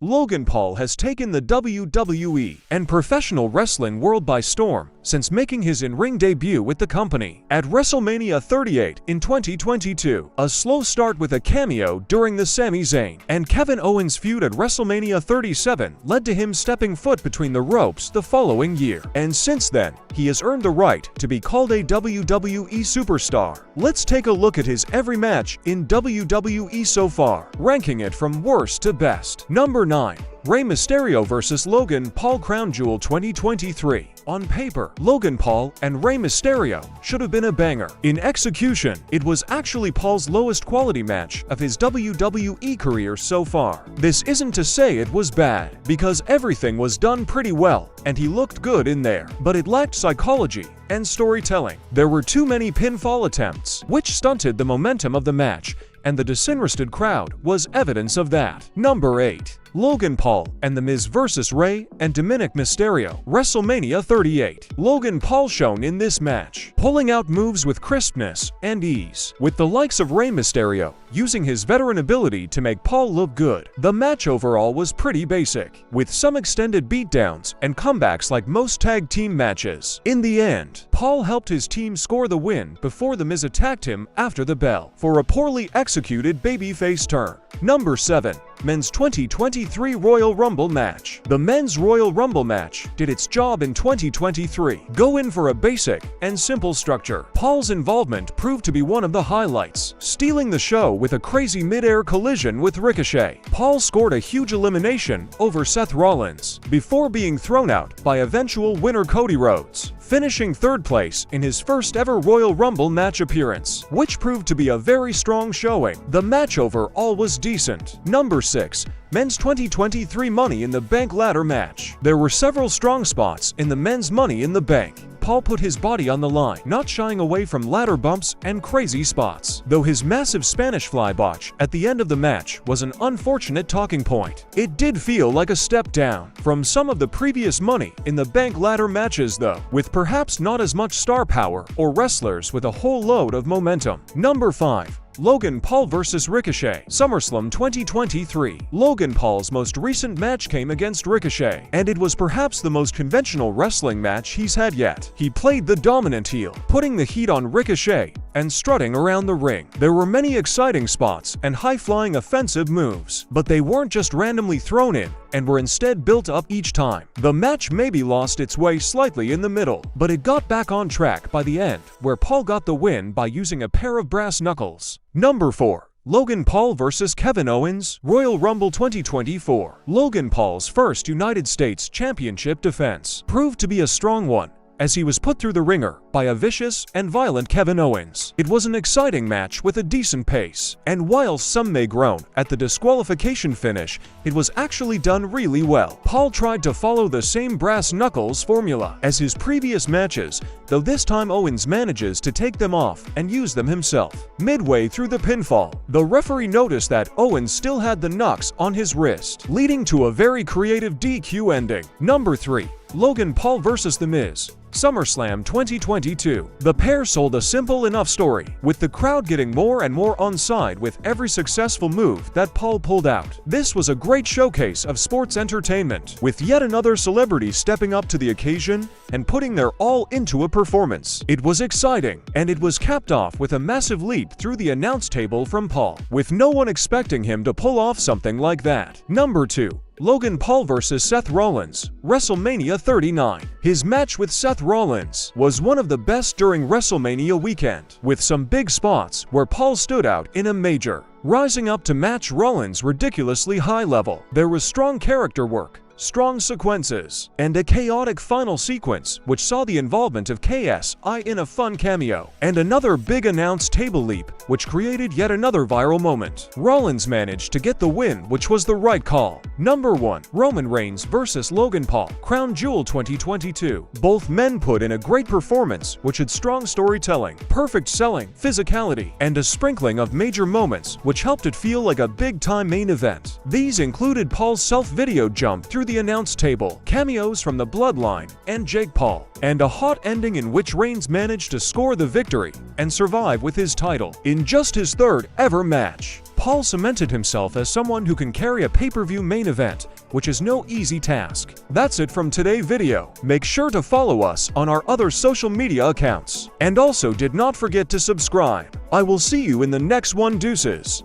Logan Paul has taken the WWE and professional wrestling world by storm since making his in-ring debut with the company at WrestleMania 38 in 2022. A slow start with a cameo during the Sami Zayn and Kevin Owens feud at WrestleMania 37 led to him stepping foot between the ropes the following year. And since then, he has earned the right to be called a WWE superstar. Let's take a look at his every match in WWE so far, ranking it from worst to best. Number 9. Rey Mysterio vs. Logan Paul Crown Jewel 2023. On paper, Logan Paul and Rey Mysterio should have been a banger. In execution, it was actually Paul's lowest quality match of his WWE career so far. This isn't to say it was bad, because everything was done pretty well, and he looked good in there, but it lacked psychology and storytelling. There were too many pinfall attempts, which stunted the momentum of the match, and the disinterested crowd was evidence of that. Number 8. Logan Paul and The Miz vs. Rey and Dominic Mysterio, WrestleMania 38. Logan Paul shone in this match, pulling out moves with crispness and ease, with the likes of Rey Mysterio using his veteran ability to make Paul look good. The match overall was pretty basic, with some extended beatdowns and comebacks like most tag team matches. In the end, Paul helped his team score the win before The Miz attacked him after the bell for a poorly executed babyface turn. Number 7. Men's 2023 Royal Rumble match. The Men's Royal Rumble match did its job in 2023. Go in for a basic and simple structure. Paul's involvement proved to be one of the highlights, stealing the show with a crazy mid-air collision with Ricochet. Paul scored a huge elimination over Seth Rollins before being thrown out by eventual winner Cody Rhodes, finishing third place in his first ever Royal Rumble match appearance, which proved to be a very strong showing. The match overall was decent. Number 6. Men's 2023 Money in the Bank ladder match. There were several strong spots in the men's Money in the Bank. Paul put his body on the line, not shying away from ladder bumps and crazy spots, though his massive Spanish fly botch at the end of the match was an unfortunate talking point. It did feel like a step down from some of the previous Money in the Bank ladder matches though, with perhaps not as much star power or wrestlers with a whole load of momentum. Number 5. Logan Paul vs. Ricochet, SummerSlam 2023. Logan Paul's most recent match came against Ricochet, and it was perhaps the most conventional wrestling match he's had yet. He played the dominant heel, putting the heat on Ricochet and strutting around the ring. There were many exciting spots and high-flying offensive moves, but they weren't just randomly thrown in and were instead built up each time. The match maybe lost its way slightly in the middle, but it got back on track by the end, where Paul got the win by using a pair of brass knuckles. Number 4. Logan Paul vs. Kevin Owens, Royal Rumble 2024. Logan Paul's first United States Championship defense proved to be a strong one, as he was put through the ringer by a vicious and violent Kevin Owens. It was an exciting match with a decent pace, and while some may groan at the disqualification finish, it was actually done really well. Paul tried to follow the same brass knuckles formula as his previous matches, though this time Owens manages to take them off and use them himself. Midway through the pinfall, the referee noticed that Owens still had the knucks on his wrist, leading to a very creative DQ ending. Number 3. Logan Paul vs. The Miz, SummerSlam 2022. The pair sold a simple enough story, with the crowd getting more and more on side with every successful move that Paul pulled out. This was a great showcase of sports entertainment, with yet another celebrity stepping up to the occasion and putting their all into a performance. It was exciting, and it was capped off with a massive leap through the announce table from Paul, with no one expecting him to pull off something like that. Number 2. Logan Paul vs. Seth Rollins, WrestleMania 39. His match with Seth Rollins was one of the best during WrestleMania weekend, with some big spots where Paul stood out in a major, rising up to match Rollins' ridiculously high level. There was strong character work, strong sequences, and a chaotic final sequence which saw the involvement of KSI in a fun cameo, and another big announce table leap which created yet another viral moment. Rollins managed to get the win, which was the right call. Number 1. Roman Reigns vs. Logan Paul, Crown Jewel 2022. Both men put in a great performance which had strong storytelling, perfect selling, physicality, and a sprinkling of major moments which helped it feel like a big-time main event. These included Paul's self-video jump through the announce table, cameos from the Bloodline and Jake Paul, and a hot ending in which Reigns managed to score the victory and survive with his title in just his third ever match. Paul cemented himself as someone who can carry a pay-per-view main event, which is no easy task. That's it from today's video. Make sure to follow us on our other social media accounts. And also did not forget to subscribe. I will see you in the next one. Deuces.